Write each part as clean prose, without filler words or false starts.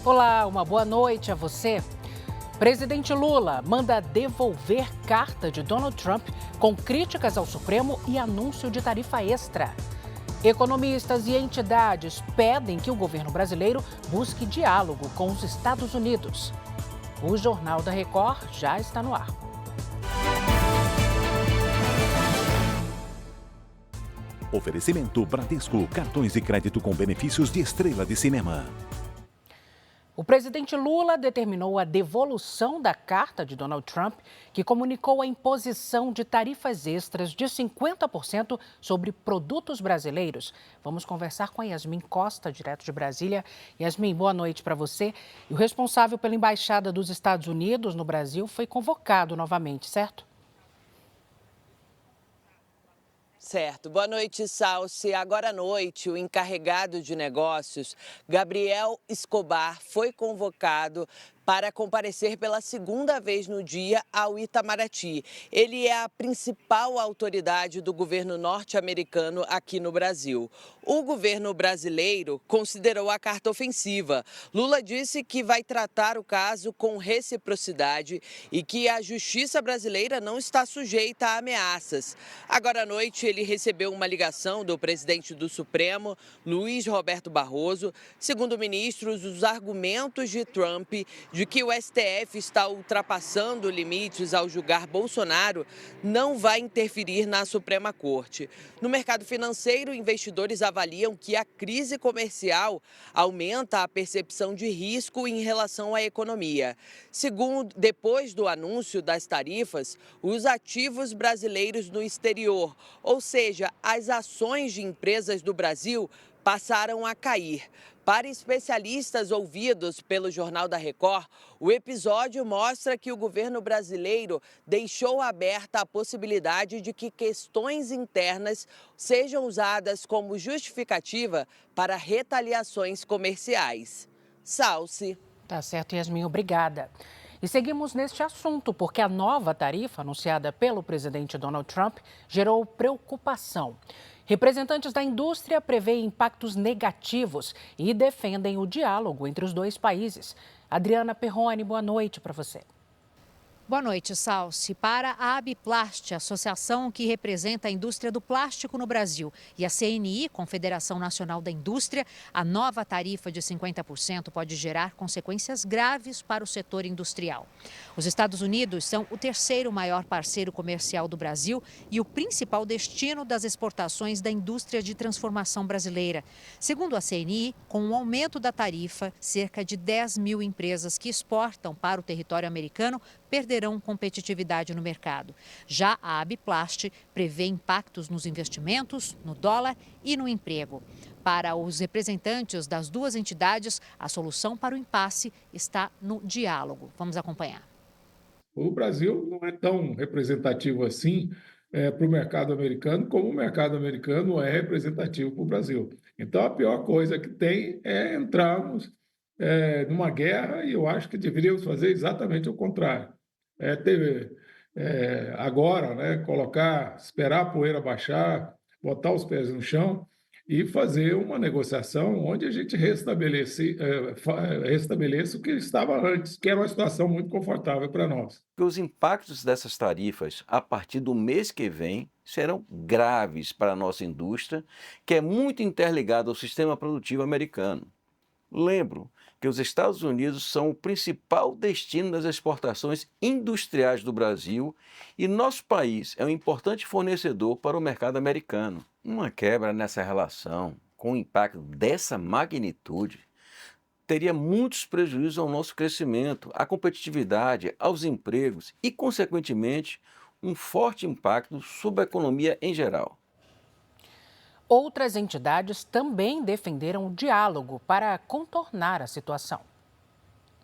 Olá, uma boa noite a você. Presidente Lula manda devolver carta de Donald Trump com críticas ao Supremo e anúncio de tarifa extra. Economistas e entidades pedem que o governo brasileiro busque diálogo com os Estados Unidos. O Jornal da Record já está no ar. Oferecimento Bradesco, cartões de crédito com benefícios de estrela de cinema. O presidente Lula determinou a devolução da carta de Donald Trump, que comunicou a imposição de tarifas extras de 50% sobre produtos brasileiros. Vamos conversar com a Yasmin Costa, direto de Brasília. Yasmin, boa noite para você. E o responsável pela Embaixada dos Estados Unidos no Brasil foi convocado novamente, certo? Certo. Boa noite, Salsi. Agora à noite, o encarregado de negócios, Gabriel Escobar, foi convocado para comparecer pela segunda vez no dia ao Itamaraty. Ele é a principal autoridade do governo norte-americano aqui no Brasil. O governo brasileiro considerou a carta ofensiva. Lula disse que vai tratar o caso com reciprocidade e que a justiça brasileira não está sujeita a ameaças. Agora à noite, ele recebeu uma ligação do presidente do Supremo, Luiz Roberto Barroso. Segundo ministros, os argumentos de Trump de que o STF está ultrapassando limites ao julgar Bolsonaro não vai interferir na Suprema Corte. No mercado financeiro, investidores avaliam que a crise comercial aumenta a percepção de risco em relação à economia. Depois do anúncio das tarifas, os ativos brasileiros no exterior, ou seja, as ações de empresas do Brasil, passaram a cair. Para especialistas ouvidos pelo Jornal da Record, o episódio mostra que o governo brasileiro deixou aberta a possibilidade de que questões internas sejam usadas como justificativa para retaliações comerciais. Salsi. Tá certo, Yasmin, obrigada. E seguimos neste assunto, porque a nova tarifa anunciada pelo presidente Donald Trump gerou preocupação. Representantes da indústria prevêem impactos negativos e defendem o diálogo entre os dois países. Adriana Perrone, boa noite para você. Boa noite, Salsi. Para a Abiplast, associação que representa a indústria do plástico no Brasil, e a CNI, Confederação Nacional da Indústria, a nova tarifa de 50% pode gerar consequências graves para o setor industrial. Os Estados Unidos são o terceiro maior parceiro comercial do Brasil e o principal destino das exportações da indústria de transformação brasileira. Segundo a CNI, com o aumento da tarifa, cerca de 10 mil empresas que exportam para o território americano perderão competitividade no mercado. Já a Abiplast prevê impactos nos investimentos, no dólar e no emprego. Para os representantes das duas entidades, a solução para o impasse está no diálogo. Vamos acompanhar. O Brasil não é tão representativo assim para o mercado americano, como o mercado americano é representativo para o Brasil. Então, a pior coisa que tem é entrarmos numa guerra, e eu acho que deveríamos fazer exatamente o contrário. Agora, né, esperar a poeira baixar, botar os pés no chão e fazer uma negociação onde a gente restabeleça o que estava antes, que era uma situação muito confortável para nós. Os impactos dessas tarifas, a partir do mês que vem, serão graves para a nossa indústria, que é muito interligada ao sistema produtivo americano. Lembro que os Estados Unidos são o principal destino das exportações industriais do Brasil e nosso país é um importante fornecedor para o mercado americano. Uma quebra nessa relação, com um impacto dessa magnitude, teria muitos prejuízos ao nosso crescimento, à competitividade, aos empregos e, consequentemente, um forte impacto sobre a economia em geral. Outras entidades também defenderam o diálogo para contornar a situação.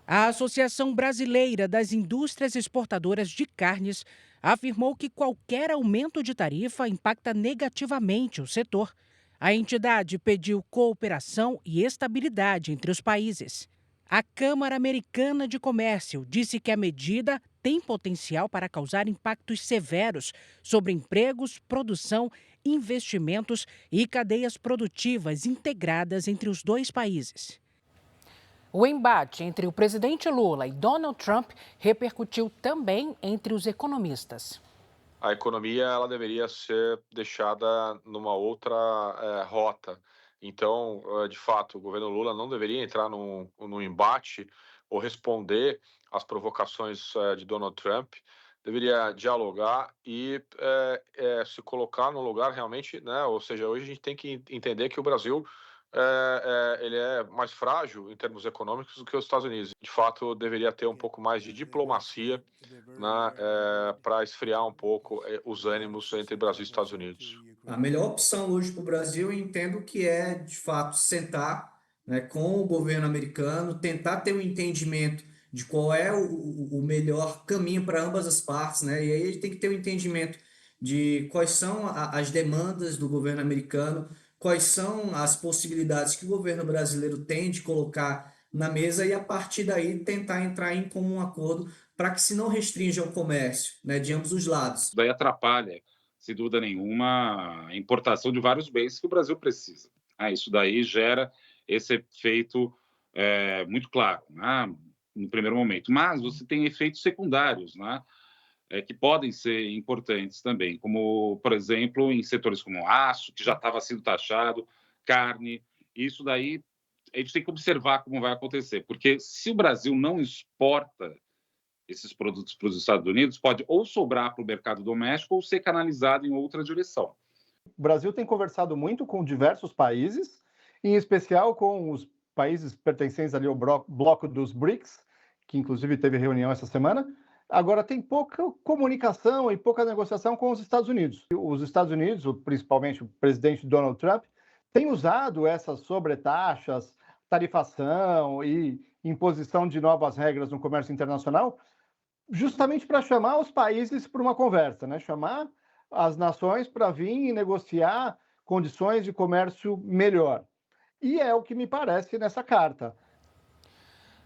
A Associação Brasileira das Indústrias Exportadoras de Carnes afirmou que qualquer aumento de tarifa impacta negativamente o setor. A entidade pediu cooperação e estabilidade entre os países. A Câmara Americana de Comércio disse que a medida tem potencial para causar impactos severos sobre empregos, produção, investimentos e cadeias produtivas integradas entre os dois países. O embate entre o presidente Lula e Donald Trump repercutiu também entre os economistas. A economia ela deveria ser deixada numa outra rota. Então, de fato, o governo Lula não deveria entrar num embate ou responder às provocações de Donald Trump. Deveria dialogar e se colocar no lugar realmente, né? Ou seja, hoje a gente tem que entender que o Brasil ele é mais frágil em termos econômicos do que os Estados Unidos. De fato, deveria ter um pouco mais de diplomacia, né, para esfriar um pouco os ânimos entre Brasil e Estados Unidos. A melhor opção hoje para o Brasil, eu entendo que é, de fato, sentar, né, com o governo americano, tentar ter um entendimento de qual é o melhor caminho para ambas as partes, né? E aí a gente tem que ter um entendimento de quais são as demandas do governo americano, quais são as possibilidades que o governo brasileiro tem de colocar na mesa e, a partir daí, tentar entrar em comum acordo para que se não restrinja o comércio, né, de ambos os lados. Isso daí atrapalha, sem dúvida nenhuma, a importação de vários bens que o Brasil precisa. Isso daí gera esse efeito muito claro, né, no primeiro momento. Mas você tem efeitos secundários, né, que podem ser importantes também, como, por exemplo, em setores como aço, que já estava sendo taxado, carne. Isso daí a gente tem que observar como vai acontecer, porque se o Brasil não exporta esses produtos para os Estados Unidos, pode ou sobrar para o mercado doméstico ou ser canalizado em outra direção. O Brasil tem conversado muito com diversos países, em especial com os países pertencentes ali ao bloco dos BRICS, que inclusive teve reunião essa semana. Agora, tem pouca comunicação e pouca negociação com os Estados Unidos. Os Estados Unidos, principalmente o presidente Donald Trump, tem usado essas sobretaxas, tarifação e imposição de novas regras no comércio internacional justamente para chamar os países para uma conversa, né? Chamar as nações para vir e negociar condições de comércio melhor. E é o que me parece nessa carta.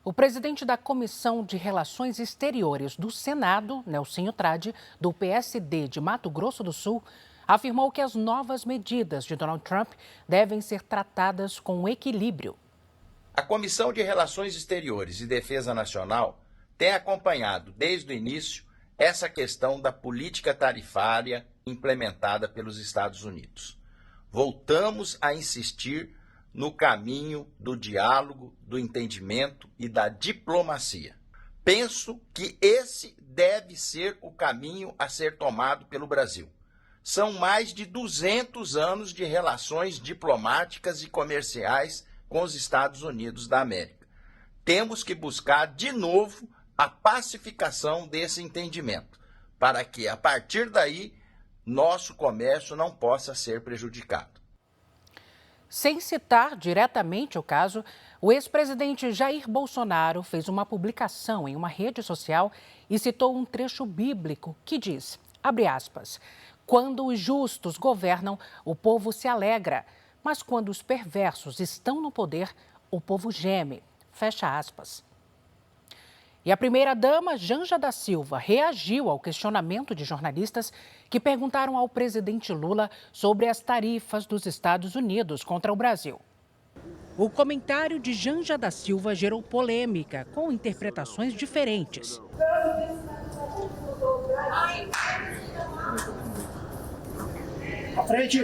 O presidente da Comissão de Relações Exteriores do Senado, Nelsinho Trade, do PSD de Mato Grosso do Sul, afirmou que as novas medidas de Donald Trump devem ser tratadas com equilíbrio. A Comissão de Relações Exteriores e Defesa Nacional tem acompanhado desde o início essa questão da política tarifária implementada pelos Estados Unidos. Voltamos a insistir no caminho do diálogo, do entendimento e da diplomacia. Penso que esse deve ser o caminho a ser tomado pelo Brasil. São mais de 200 anos de relações diplomáticas e comerciais com os Estados Unidos da América. Temos que buscar de novo a pacificação desse entendimento, para que, a partir daí, nosso comércio não possa ser prejudicado. Sem citar diretamente o caso, o ex-presidente Jair Bolsonaro fez uma publicação em uma rede social e citou um trecho bíblico que diz, abre aspas, quando os justos governam, o povo se alegra, mas quando os perversos estão no poder, o povo geme, fecha aspas. E a primeira-dama, Janja da Silva, reagiu ao questionamento de jornalistas que perguntaram ao presidente Lula sobre as tarifas dos Estados Unidos contra o Brasil. O comentário de Janja da Silva gerou polêmica, com interpretações diferentes. À frente!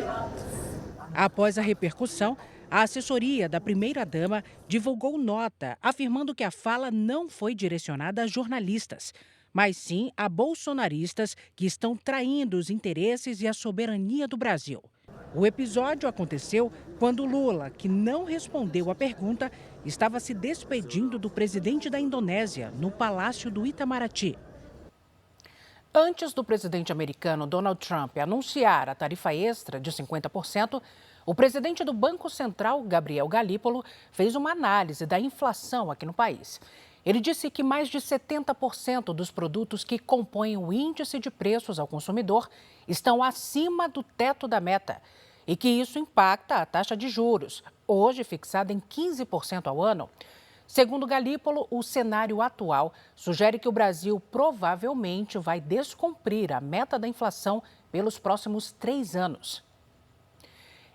Após a repercussão, a assessoria da primeira-dama divulgou nota afirmando que a fala não foi direcionada a jornalistas, mas sim a bolsonaristas que estão traindo os interesses e a soberania do Brasil. O episódio aconteceu quando Lula, que não respondeu à pergunta, estava se despedindo do presidente da Indonésia no Palácio do Itamaraty. Antes do presidente americano Donald Trump anunciar a tarifa extra de 50%, o presidente do Banco Central, Gabriel Galípolo, fez uma análise da inflação aqui no país. Ele disse que mais de 70% dos produtos que compõem o índice de preços ao consumidor estão acima do teto da meta e que isso impacta a taxa de juros, hoje fixada em 15% ao ano. Segundo Galípolo, o cenário atual sugere que o Brasil provavelmente vai descumprir a meta da inflação pelos próximos 3 anos.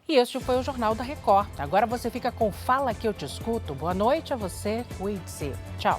E este foi o Jornal da Record. Agora você fica com Fala Que Eu Te Escuto. Boa noite a você, cuide-se. Tchau.